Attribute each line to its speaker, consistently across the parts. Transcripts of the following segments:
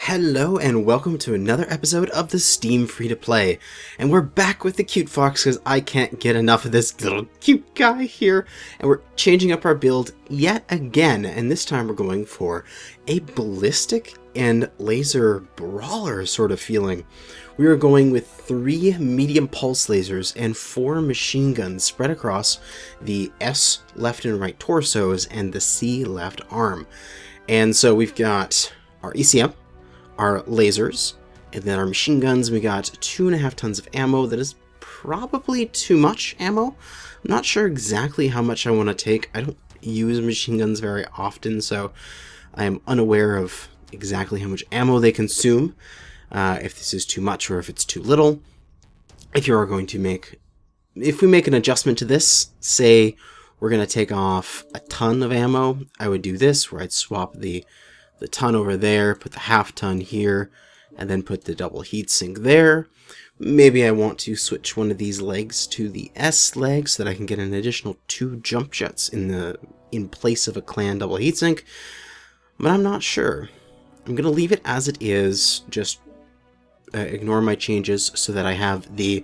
Speaker 1: Hello and welcome to another episode of the Steam Free-to-Play. And we're back with the cute fox because I can't get enough of this little cute guy here. And we're changing up our build yet again, and this time we're going for a ballistic and laser brawler sort of feeling. We are going with 3 medium pulse lasers and 4 machine guns spread across the S left and right torsos and the C left arm. And so we've got our ECM, our lasers, and then our machine guns. We got 2.5 tons of ammo. That is probably too much ammo. I'm not sure exactly how much I want to take. I don't use machine guns very often, so I am unaware of exactly how much ammo they consume, if this is too much or if it's too little. If we make an adjustment to this, say we're going to take off a ton of ammo, I would do this, where I'd swap the ton over there, put the half ton here, and then put the double heatsink there. Maybe I want to switch one of these legs to the S leg so that I can get an additional 2 jump jets in place of a clan double heatsink, but I'm not sure. I'm going to leave it as it is, just ignore my changes so that I have the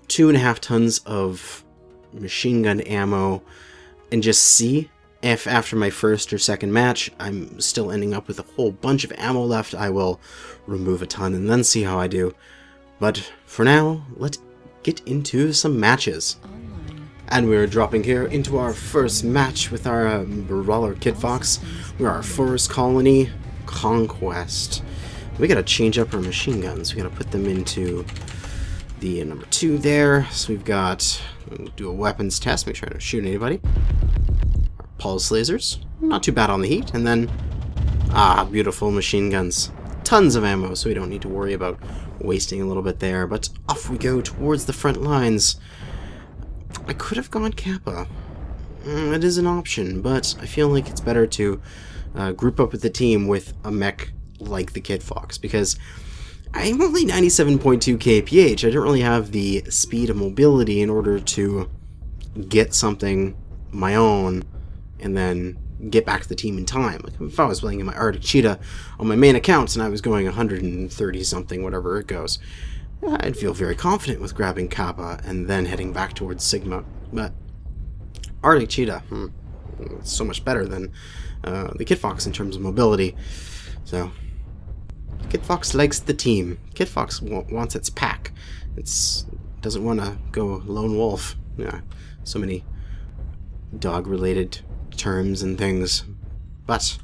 Speaker 1: 2.5 tons of machine gun ammo, and just see if after my first or second match I'm still ending up with a whole bunch of ammo left. I will remove a ton and then see how I do. But for now, let's get into some matches. And we're dropping here into our first match with our brawler Kid Fox. We're our first colony, Conquest. We gotta change up our machine guns. We gotta put them into the number 2 there. So we've got, we'll do a weapons test, make sure I don't shoot anybody. Pulse lasers, not too bad on the heat, and then beautiful machine guns, tons of ammo, so we don't need to worry about wasting a little bit there. But off we go towards the front lines. I could have gone Kappa. It is an option, but I feel like it's better to group up with the team with a mech like the Kid Fox, because I'm only 97.2 kph. I don't really have the speed and mobility in order to get something my own and then get back to the team in time. Like if I was playing in my Arctic Cheetah on my main accounts and I was going 130 something, whatever it goes, I'd feel very confident with grabbing Kappa and then heading back towards Sigma. But Arctic Cheetah, it's so much better than the Kid Fox in terms of mobility. So Kid Fox likes the team. Kid Fox wants its pack. It doesn't want to go lone wolf. Yeah, so many dog-related terms and things, but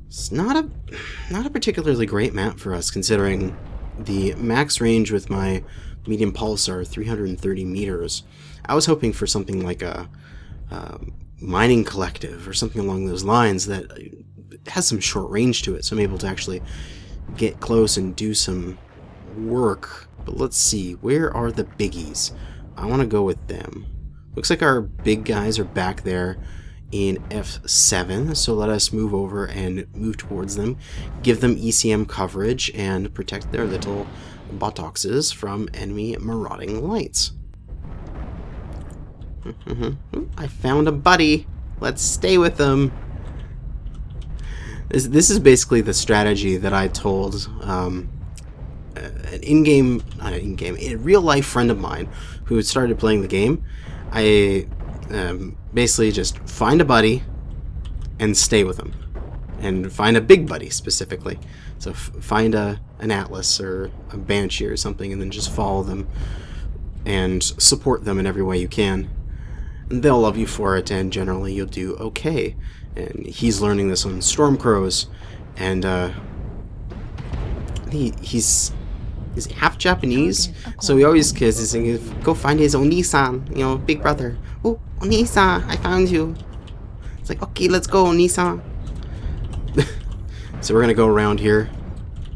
Speaker 1: it's not a particularly great map for us, considering the max range with my medium pulse are 330 meters. I was hoping for something like a mining collective or something along those lines that has some short range to it, so I'm able to actually get close and do some work. But let's see, where are the biggies? I want to go with them. Looks like our big guys are back there in F7, so let us move over and move towards them, give them ECM coverage, and protect their little buttocks from enemy marauding lights. I found a buddy. Let's stay with them. This is basically the strategy that I told a real-life friend of mine who had started playing the game. I basically just find a buddy and stay with them, and find a big buddy specifically. So find an Atlas or a Banshee or something, and then just follow them and support them in every way you can. And they'll love you for it, and generally you'll do okay. And he's learning this on Stormcrows, and he's half Japanese, so he always kisses and go find his Onisan, you know, big brother. Oh, Onisan, I found you. It's like, okay, let's go, Onisan. So we're gonna go around here.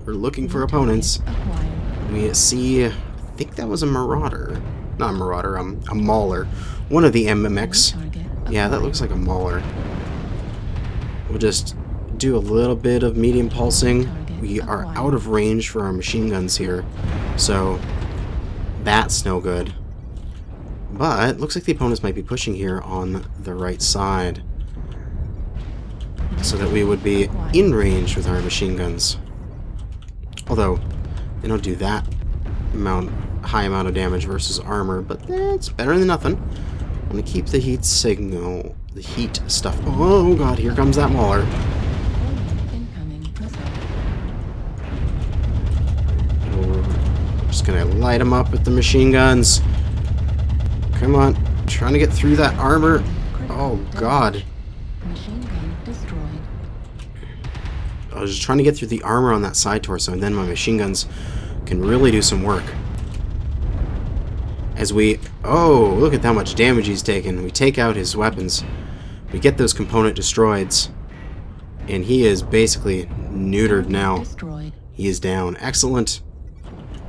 Speaker 1: We're looking for opponents. We see, I think that was a Marauder. Not a Marauder, a Mauler. One of the MMX. Yeah, that looks like a Mauler. We'll just do a little bit of medium pulsing. We are out of range for our machine guns here, so that's no good. But looks like the opponents might be pushing here on the right side, so that we would be in range with our machine guns. Although, they don't do that high amount of damage versus armor, but that's better than nothing. I'm going to keep the heat signal, the heat stuff. Oh god, here comes that Mauler. Just gonna light him up with the machine guns. Come on, trying to get through that armor. Oh god. I was just trying to get through the armor on that side torso, and then my machine guns can really do some work. As we... Oh, look at how much damage he's taken. We take out his weapons. We get those component destroyeds. And he is basically neutered now. He is down. Excellent.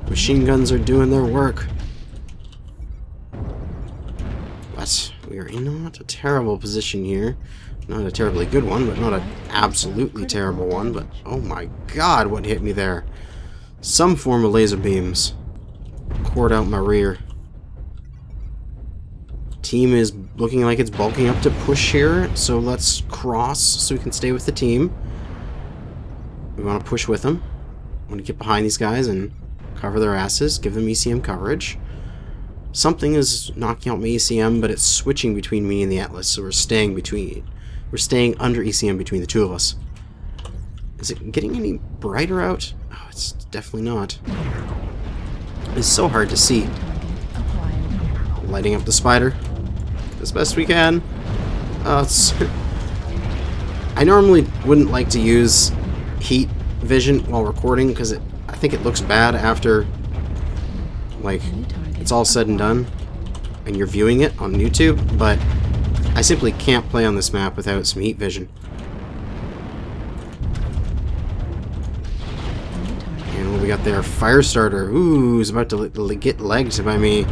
Speaker 1: Machine guns are doing their work. But we are in not a terrible position here. Not a terribly good one, but not an absolutely terrible one. But oh my god, what hit me there? Some form of laser beams. Poured out my rear. Team is looking like it's bulking up to push here, so let's cross so we can stay with the team. We want to push with them. We want to get behind these guys and cover their asses, give them ECM coverage. Something is knocking out my ECM, but it's switching between me and the Atlas, so we're staying under ECM between the two of us. Is it getting any brighter out? Oh, it's definitely not. It's so hard to see. Lighting up the spider as best we can. I normally wouldn't like to use heat vision while recording because I think it looks bad after, like, it's all said and done and you're viewing it on YouTube, but I simply can't play on this map without some heat vision. And what we got there? Firestarter. Ooh, he's about to get legged by me.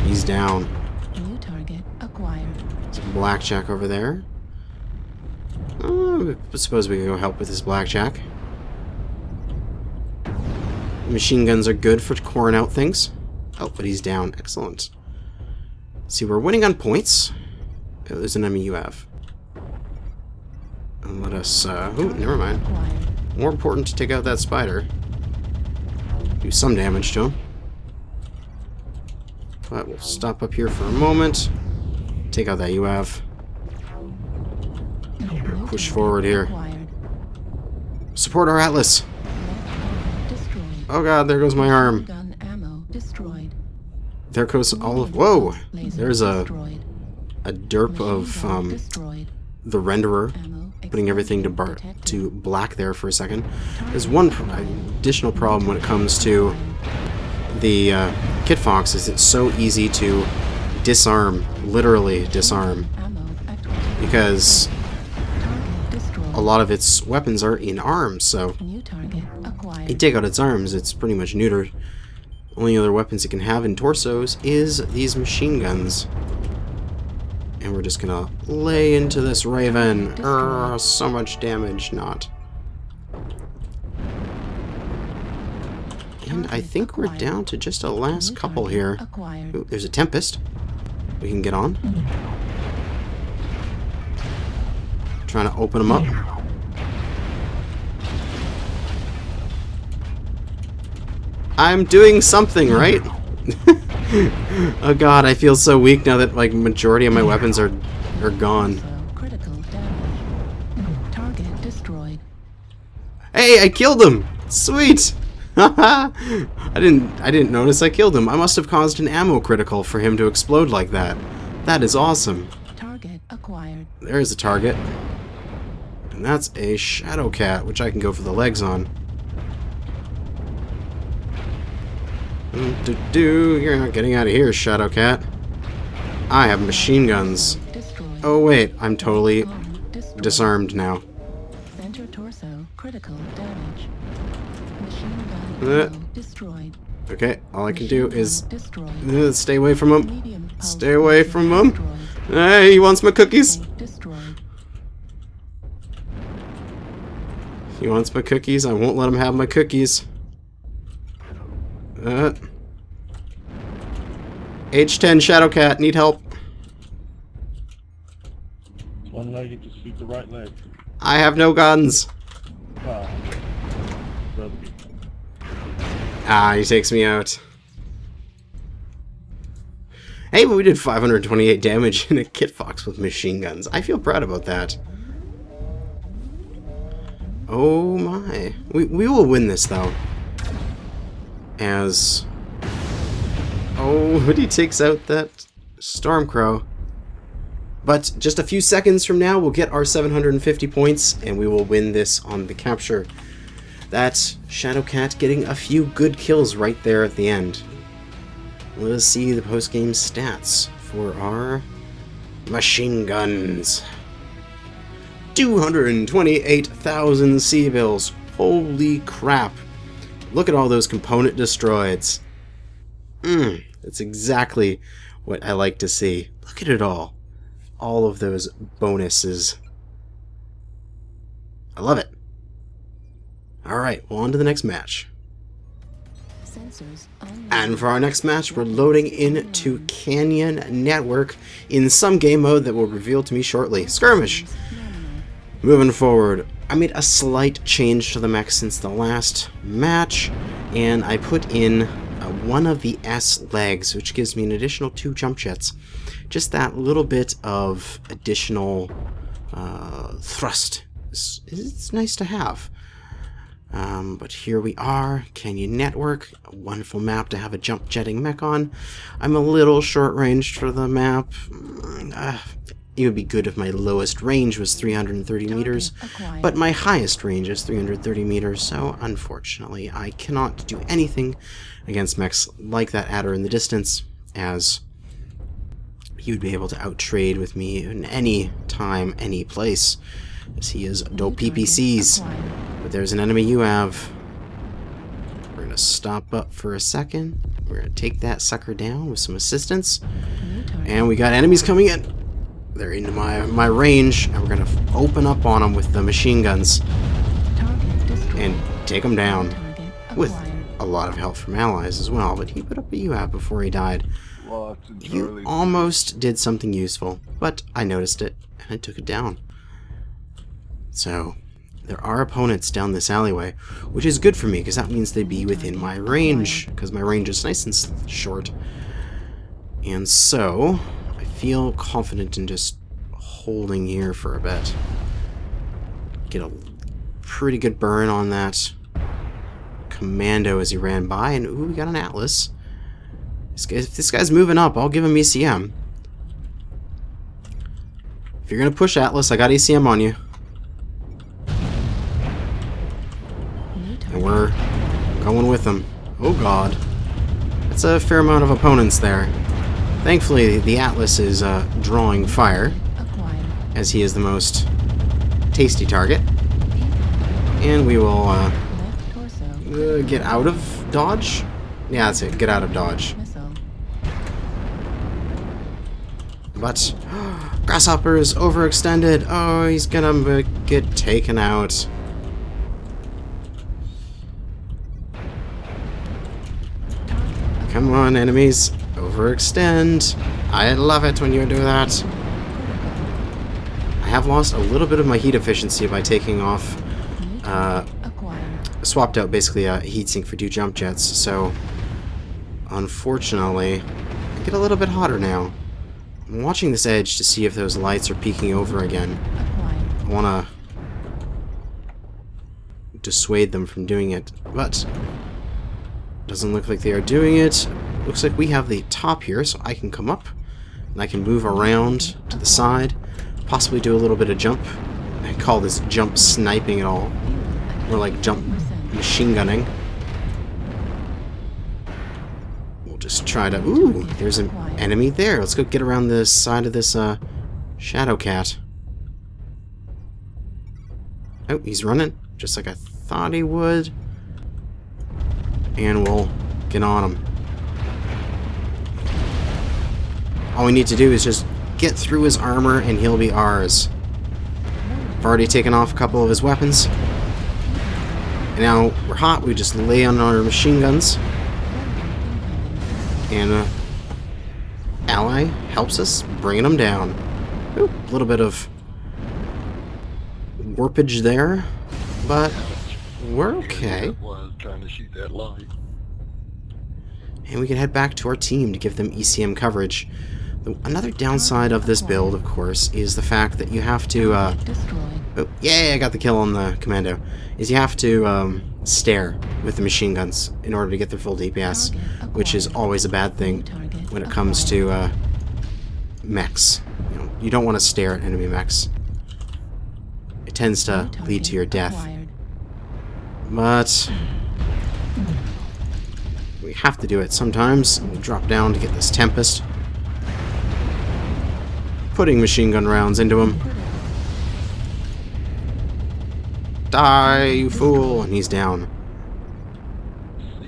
Speaker 1: He's down.
Speaker 2: New target acquired.
Speaker 1: There's a blackjack over there. Oh, I suppose we can go help with this blackjack. Machine guns are good for coring out things. Oh, but he's down. Excellent. See, we're winning on points. Oh, there's an MWO. And let us... oh, never mind. More important to take out that spider. Do some damage to him. But we'll stop up here for a moment. Take out that UAV. Push forward here. Support our Atlas. Oh god, there goes my arm. There goes all of... Whoa! There's a derp of the renderer putting everything to black there for a second. There's one additional problem when it comes to the KitFox is it's so easy to disarm, literally disarm, because a lot of its weapons are in arms, so you take out its arms, it's pretty much neutered. Only other weapons it can have in torsos is these machine guns. And we're just gonna lay into this Raven. So much damage, not. And I think we're down to just a last couple here. Ooh, there's a Tempest we can get on. Trying to open them up. I'm doing something, right? Oh god, I feel so weak now that like majority of my weapons are gone.
Speaker 2: Critical damage. Target destroyed.
Speaker 1: Hey, I killed him! Sweet! I didn't notice I killed him. I must have caused an ammo critical for him to explode like that. That is awesome.
Speaker 2: Target acquired.
Speaker 1: There's a target. And that's a Shadow Cat, which I can go for the legs on. You're not getting out of here, Shadow Cat. I have machine guns. Oh wait, I'm totally disarmed now.
Speaker 2: Center torso critical damage. Machine gun destroyed.
Speaker 1: Okay, all I can do is stay away from him. Stay away from him. Hey, he wants my cookies. He wants my cookies. I won't let him have my cookies. H10 Shadow Cat, need help.
Speaker 3: One leg, just shoot the right leg.
Speaker 1: I have no guns.
Speaker 3: Well,
Speaker 1: Ah, he takes me out. Hey, but we did 528 damage in a Kit Fox with machine guns. I feel proud about that. Oh my. We will win this, though. As... Oh, but he takes out that Stormcrow. But just a few seconds from now, we'll get our 750 points, and we will win this on the capture. That's Shadowcat getting a few good kills right there at the end. Let's see the post-game stats for our machine guns. 228,000 C-bills. Holy crap. Look at all those component destroyeds. That's exactly what I like to see. Look at it all. All of those bonuses. I love it. Alright, well, on to the next match. And for our next match, we're loading into Canyon Network in some game mode that will reveal to me shortly. Skirmish! Moving forward, I made a slight change to the mech since the last match, and I put in one of the S legs, which gives me an additional 2 jump jets. Just that little bit of additional thrust. It's nice to have. But here we are, Canyon Network, a wonderful map to have a jump jetting mech on. I'm a little short-ranged for the map. It would be good if my lowest range was 330 meters, but my highest range is 330 meters, so unfortunately I cannot do anything against mechs like that Adder in the distance, as he would be able to out-trade with me in any time, any place, as he is dope PPCs. But there's an enemy you have. We're gonna stop up for a second. We're gonna take that sucker down with some assistance. And we got enemies coming in. They're into my range, and we're gonna open up on them with the machine guns and take them down with a lot of help from allies as well. But he put up a UAV before he died. You almost did something useful, but I noticed it and I took it down. So there are opponents down this alleyway, which is good for me because that means they'd be within my range, because my range is nice and short. And so I feel confident in just holding here for a bit. Get a pretty good burn on that commando as he ran by, and ooh, we got an Atlas. If this guy's moving up, I'll give him ECM. If you're gonna push Atlas, I got ECM on you. And we're going with them. Oh god. That's a fair amount of opponents there. Thankfully, the Atlas is drawing fire, as he is the most tasty target. And we will get out of dodge? Yeah, that's it. Get out of dodge. But Grasshopper is overextended. Oh, he's gonna get taken out. Come on, enemies. Overextend. I love it when you do that. I have lost a little bit of my heat efficiency by taking off, swapped out basically a heatsink for 2 jump jets, so unfortunately I get a little bit hotter now. I'm watching this edge to see if those lights are peeking over again. I want to dissuade them from doing it, but doesn't look like they are doing it. Looks like we have the top here, so I can come up and I can move around to the side, possibly do a little bit of jump. I call this jump sniping at all, or like jump machine gunning. We'll just try to... Ooh, there's an enemy there. Let's go get around the side of this Shadowcat. Oh, he's running, just like I thought he would. And we'll get on him. All we need to do is just get through his armor and he'll be ours. I've already taken off a couple of his weapons. And now we're hot, we just lay on our machine guns. And ally helps us bringing them down. Ooh, a little bit of warpage there, but we're okay.
Speaker 3: Was trying to shoot that light.
Speaker 1: and we can head back to our team to give them ECM coverage. Another downside of this build, of course, is the fact that you have to, oh, yeah, I got the kill on the commando, is you have to stare with the machine guns in order to get their full DPS, which is always a bad thing when it comes to mechs. You don't want to stare at enemy mechs. It tends to lead to your death. But we have to do it sometimes. We'll drop down to get this Tempest. Putting machine gun rounds into him. Die, you fool! And he's down.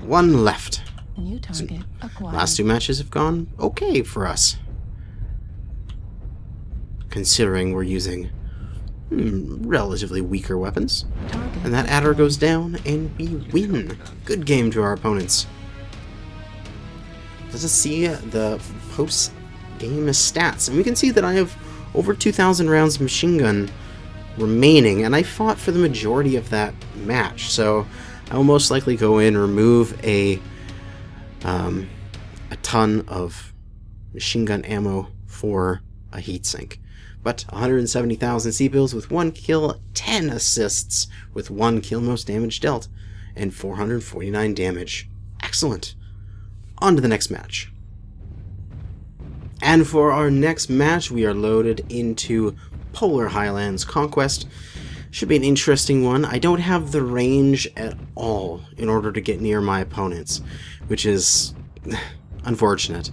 Speaker 1: One left. Last 2 matches have gone okay for us. Considering we're using relatively weaker weapons. And that adder goes down, and we win. Good game to our opponents. Let's just see the post-game stats. And we can see that I have over 2,000 rounds of machine gun remaining, and I fought for the majority of that match. So I will most likely go in and remove a ton of machine gun ammo for a heatsink. But 170,000 C-bills with 1 kill, 10 assists with 1 kill most damage dealt, and 449 damage. Excellent. On to the next match. And for our next match, we are loaded into Polar Highlands Conquest. Should be an interesting one. I don't have the range at all in order to get near my opponents, which is unfortunate.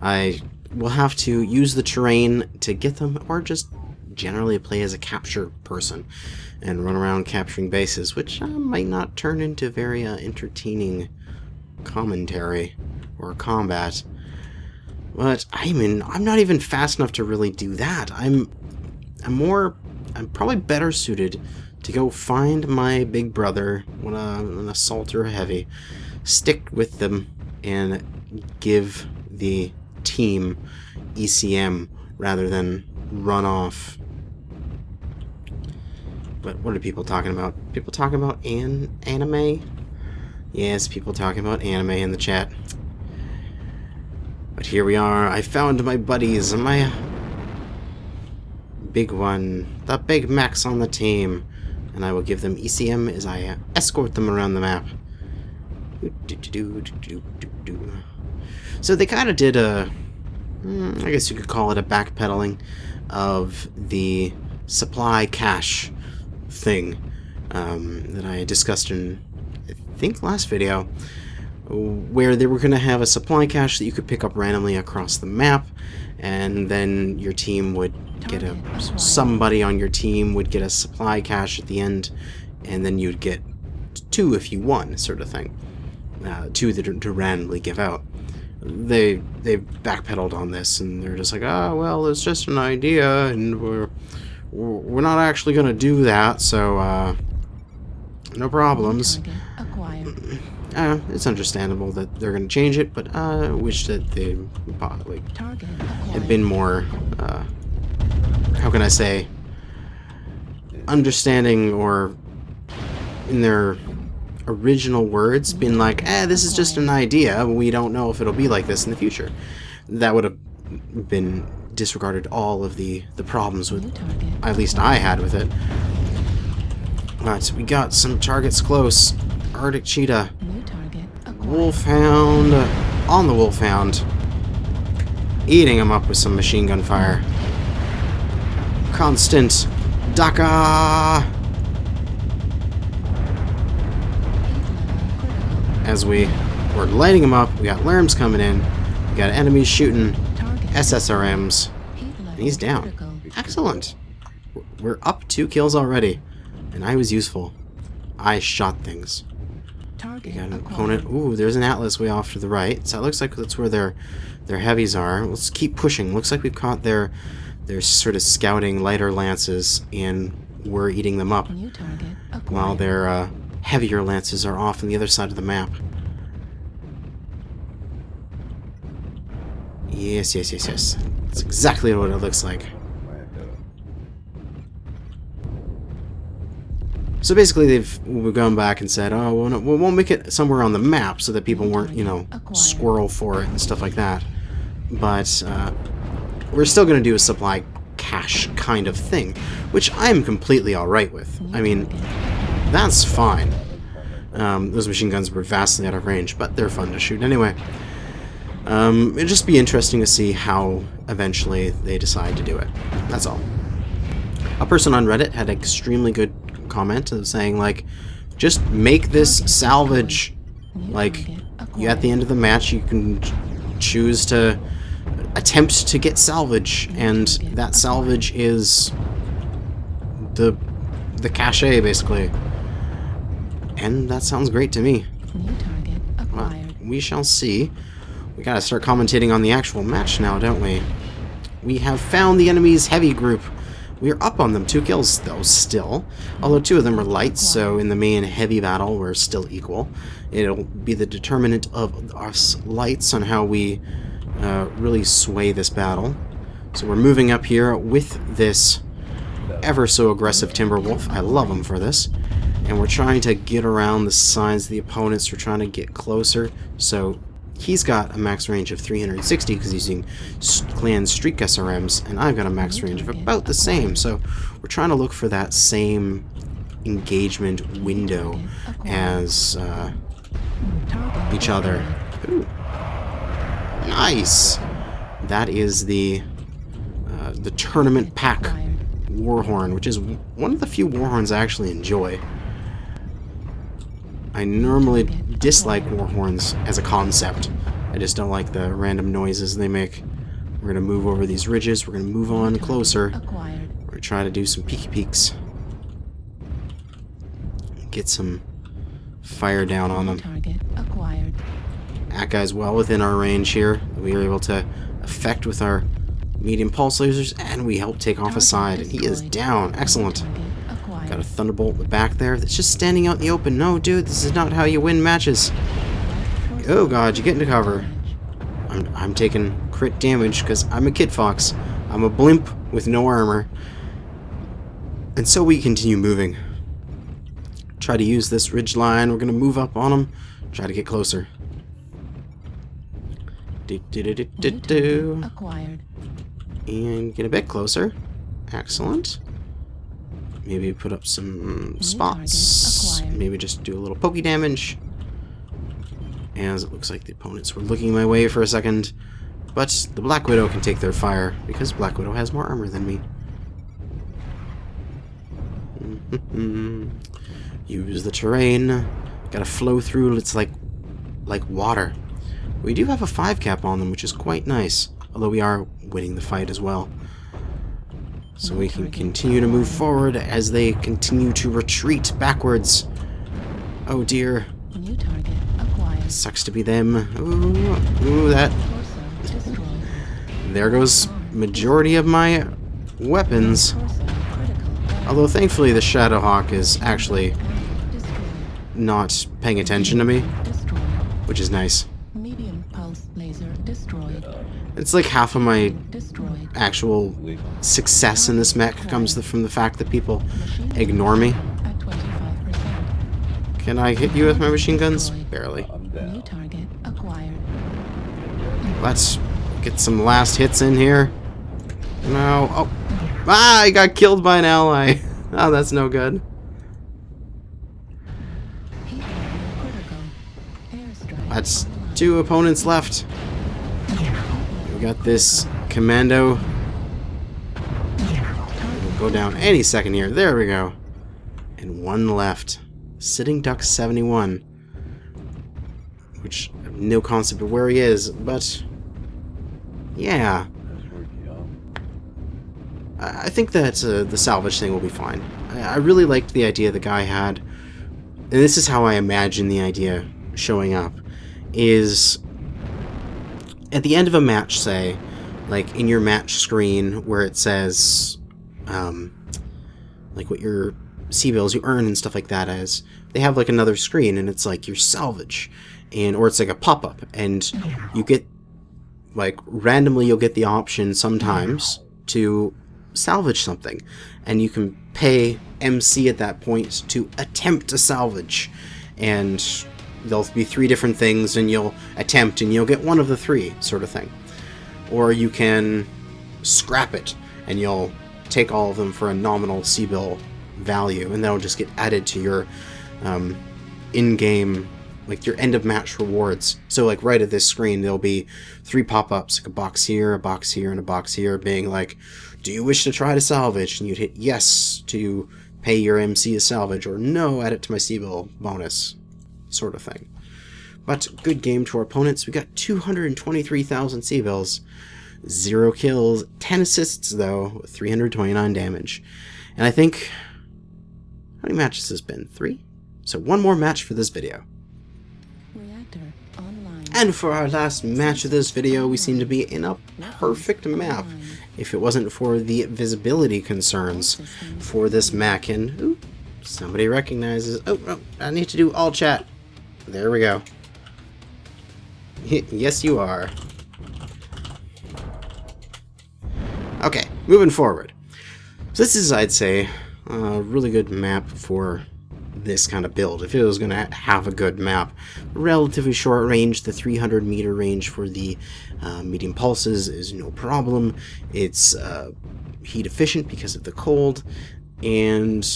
Speaker 1: I will have to use the terrain to get them, or just generally play as a capture person and run around capturing bases, which might not turn into very entertaining commentary or combat. But I'm not even fast enough to really do that. I'm probably better suited to go find my big brother when an assault or a heavy, stick with them, and give the team ECM rather than run off. But what are people talking about? People talking about anime? Yes, people talking about anime in the chat. But here we are. I found my buddies, my big one, the big mechs on the team, and I will give them ECM as I escort them around the map. So they kind of did a, I guess you could call it a backpedaling of the supply cache thing that I discussed in, I think, last video, where they were going to have a supply cache that you could pick up randomly across the map, and then your team would get somebody on your team would get a supply cache at the end, and then you'd get 2 if you won, sort of thing. 2 to randomly give out. They've backpedaled on this, and they're just like, well, it's just an idea, and we're not actually going to do that, so no problems. It's understandable that they're going to change it, but I wish that they probably had been more, how can I say, understanding, or in their original words, been like, this is just an idea, we don't know if it'll be like this in the future. That would have been disregarded all of the problems with, at least I had with it. Alright, so we got some targets close. Arctic Cheetah. Wolfhound on the Wolfhound. Eating him up with some machine gun fire. Constant Daka! As we were lighting him up, we got Lerms coming in. We got enemies shooting SSRMs. And he's down. Excellent. We're up 2 kills already. And I was useful. I shot things. We got an opponent. Ooh, there's an Atlas way off to the right. So it looks like that's where their heavies are. Let's keep pushing. Looks like we've caught their sort of scouting lighter lances, and we're eating them up. While their heavier lances are off on the other side of the map. Yes. That's exactly what it looks like. So basically we've gone back and said, oh, we won't make it somewhere on the map so that people weren't, you know, squirrel for it and stuff like that. But we're still going to do a supply cache kind of thing, which I'm completely alright with. I mean, that's fine. Those machine guns were vastly out of range, but they're fun to shoot anyway. It'd just be interesting to see how eventually they decide to do it. That's all. A person on Reddit had an extremely good comment saying, like, just make this salvage. Like, at the end of the match, you can choose to attempt to get salvage, and that salvage is the cache, basically. And that sounds great to me. Well, we shall see. We gotta start commentating on the actual match now, don't we? We have found the enemy's heavy group. We are up on them. 2 kills, though, still. Although 2 of them are lights, so in the main heavy battle, we're still equal. It'll be the determinant of us lights on how we really sway this battle. So we're moving up here with this ever so aggressive Timberwolf. I love him for this. And we're trying to get around the sides of the opponents. We're trying to get closer. So he's got a max range of 360 because he's using clan streak SRMs, and I've got a max range of about the same. So we're trying to look for that same engagement window as each other. Ooh. Nice! That is the tournament pack Warhorn, which is one of the few Warhorns I actually enjoy. I normally dislike Warhorns as a concept. I just don't like the random noises they make. We're going to move over these ridges. We're going to move on closer. We're going to try to do some peeky peeks. Get some fire down on them. That guy's well within our range here. We are able to affect with our medium pulse lasers, and we help take off a side. And he is down. Excellent. Got a Thunderbolt in the back there that's just standing out in the open. No, dude, this is not how you win matches. Oh god, you get into cover. I'm taking crit damage because I'm a Kid Fox. I'm a blimp with no armor. And so we continue moving. Try to use this ridge line. We're going to move up on them. Try to get closer. And get a bit closer. Excellent. Maybe put up some spots. Maybe just do a little pokey damage. As it looks like the opponents were looking my way for a second. But the Black Widow can take their fire because Black Widow has more armor than me. Use the terrain. Gotta flow through. It's like water. We do have a 5 cap on them, which is quite nice. Although we are winning the fight as well. So we can continue to move forward as they continue to retreat backwards. Oh dear. Sucks to be them. Ooh, that. There goes majority of my weapons. Although thankfully the Shadowhawk is actually not paying attention to me, which is nice. It's like half of my actual success in this mech comes from the fact that people ignore me. Can I hit you with my machine guns? Barely. Let's get some last hits in here. No. Oh. Ah, I got killed by an ally. Oh, that's no good. That's 2 opponents left. We got this commando. We'll go down any second here. There we go. And 1 left. Sitting Duck 71. Which I have no concept of where he is, but yeah. I think that the salvage thing will be fine. I really liked the idea the guy had, and this is how I imagine the idea showing up, is at the end of a match, say, like in your match screen where it says like what your C-bills you earn and stuff like that is, they have like another screen and it's like your salvage, and or it's like a pop-up, and you get like randomly you'll get the option sometimes to salvage something, and you can pay MC at that point to attempt to salvage, and there'll be 3 different things, and you'll attempt and you'll get one of the 3 sort of thing. Or you can scrap it and you'll take all of them for a nominal C-bill value, and that'll just get added to your in-game, like your end of match rewards. So like right at this screen there'll be 3 pop-ups, like a box here, and a box here, being like, do you wish to try to salvage? And you'd hit yes to pay your MC to salvage, or no, add it to my C-bill bonus, sort of thing. But good game to our opponents. We got 223,000 C-bills, 0 kills, 10 assists though, 329 damage. And I think, how many matches has been? 3? So 1 more match for this video.
Speaker 2: Reactor online.
Speaker 1: And for our last match of this video, we seem to be in a perfect map. If it wasn't for the visibility concerns for this Mac, and ooh, somebody recognizes, oh, I need to do all chat. There we go. Yes, you are. Okay, moving forward. So this is, I'd say, a really good map for this kind of build. If it was going to have a good map, relatively short range, the 300 meter range for the medium pulses is no problem. It's heat efficient because of the cold, and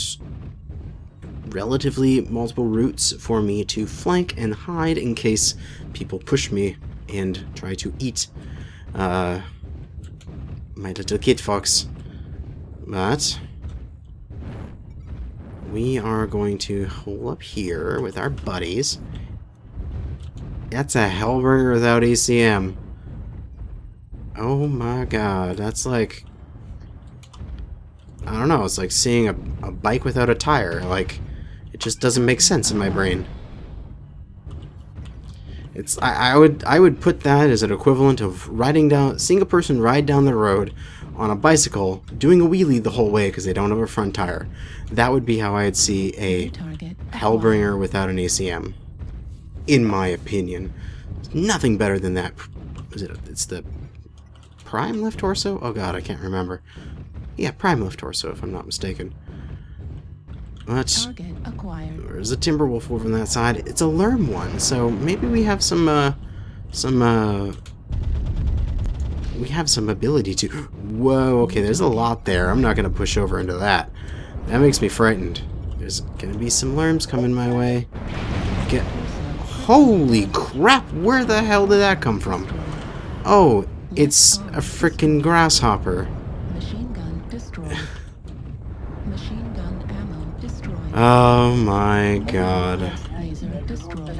Speaker 1: relatively multiple routes for me to flank and hide in case people push me and try to eat my little kid fox. But we are going to hole up here with our buddies. That's a Hellbringer without ACM. Oh my god, that's like, I don't know, it's like seeing a bike without a tire. Like, it just doesn't make sense in my brain. It's I would put that as an equivalent of seeing a person ride down the road on a bicycle, doing a wheelie the whole way because they don't have a front tire. That would be how I'd see a Hellbringer without an ACM, in my opinion. There's nothing better than that. It's the Prime left torso? Oh god, I can't remember. Yeah, Prime left torso, if I'm not mistaken. But there's a Timberwolf over on that side. It's a Lerm one, so maybe we have some ability to... Whoa, okay, there's a lot there. I'm not going to push over into that. That makes me frightened. There's going to be some Lerms coming my way. Holy crap, where the hell did that come from? Oh, it's a freaking grasshopper.
Speaker 2: Machine gun destroyed. Machine gun ammo destroyed.
Speaker 1: Oh my god.
Speaker 2: Laser destroyed.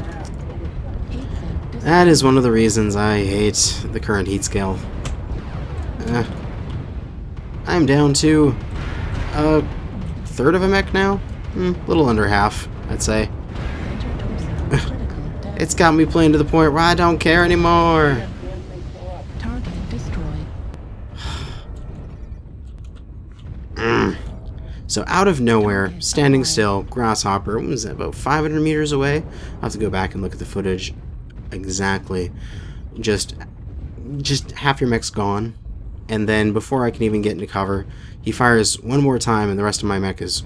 Speaker 1: That is one of the reasons I hate the current heat scale. I'm down to a third of a mech now? Little under half, I'd say. It's got me playing to the point where I don't care anymore.
Speaker 2: Target destroyed.
Speaker 1: So out of nowhere, standing still, grasshopper, what was that, about 500 meters away? I'll have to go back and look at the footage exactly. Just half your mech's gone, and then before I can even get into cover, he fires one more time, and the rest of my mech is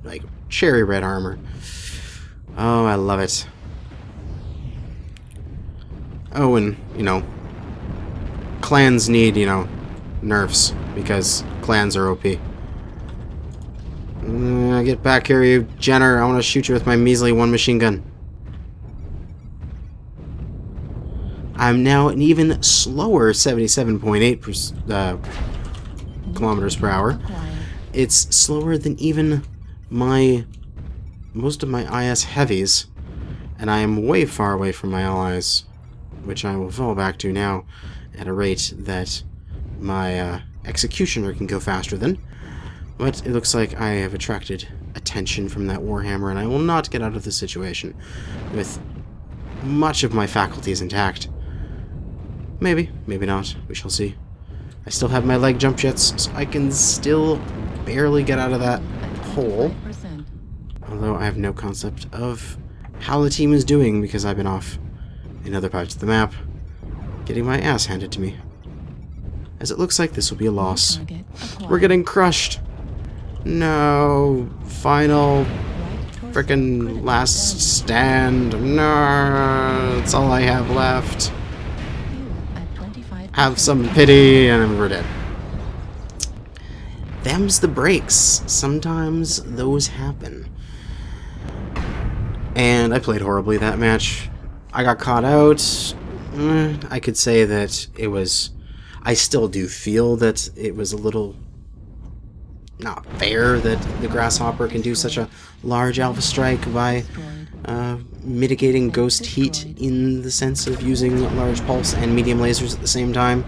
Speaker 1: like cherry red armor. Oh, I love it. Oh, and, you know, clans need, you know, nerfs, because clans are OP. Get back here, you Jenner. I want to shoot you with my measly 1 machine gun. I'm now an even slower 77.8 kilometers per hour. It's slower than even most of my IS heavies, and I am way far away from my allies, which I will fall back to now at a rate that my executioner can go faster than. But it looks like I have attracted attention from that Warhammer, and I will not get out of this situation with much of my faculties intact. Maybe, maybe not. We shall see. I still have my leg jump jets, so I can still barely get out of that hole. Although I have no concept of how the team is doing because I've been off in other parts of the map, getting my ass handed to me. as it looks like this will be a loss.
Speaker 2: Target acquired.
Speaker 1: We're getting crushed. No. Final frickin' last stand. No. That's all I have left.
Speaker 2: Fuel at 25%.
Speaker 1: Have some pity, and we're dead. Them's the breaks. Sometimes those happen. And I played horribly that match. I got caught out. I could say that it was... I still do feel that it was a little not fair that the Grasshopper can do such a large alpha strike by mitigating ghost heat in the sense of using large pulse and medium lasers at the same time.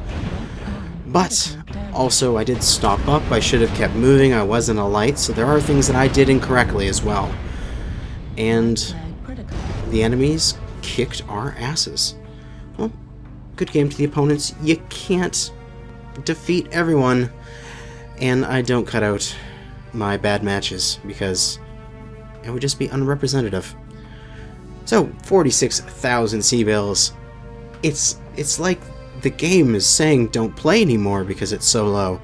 Speaker 1: But also I did stop up, I should have kept moving, I wasn't a light, so there are things that I did incorrectly as well. And the enemies kicked our asses. Well, good game to the opponents. You can't defeat everyone. And I don't cut out my bad matches because it would just be unrepresentative. So, 46,000 C-bills. It's like the game is saying don't play anymore because it's so low.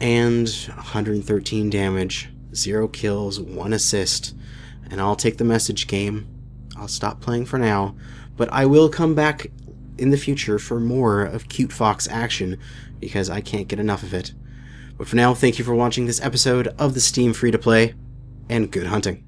Speaker 1: And 113 damage, 0 kills, 1 assist. And I'll take the message, game. I'll stop playing for now, but I will come back in the future for more of Cute Fox action because I can't get enough of it. But for now, thank you for watching this episode of the Steam Free-to-Play, and good hunting.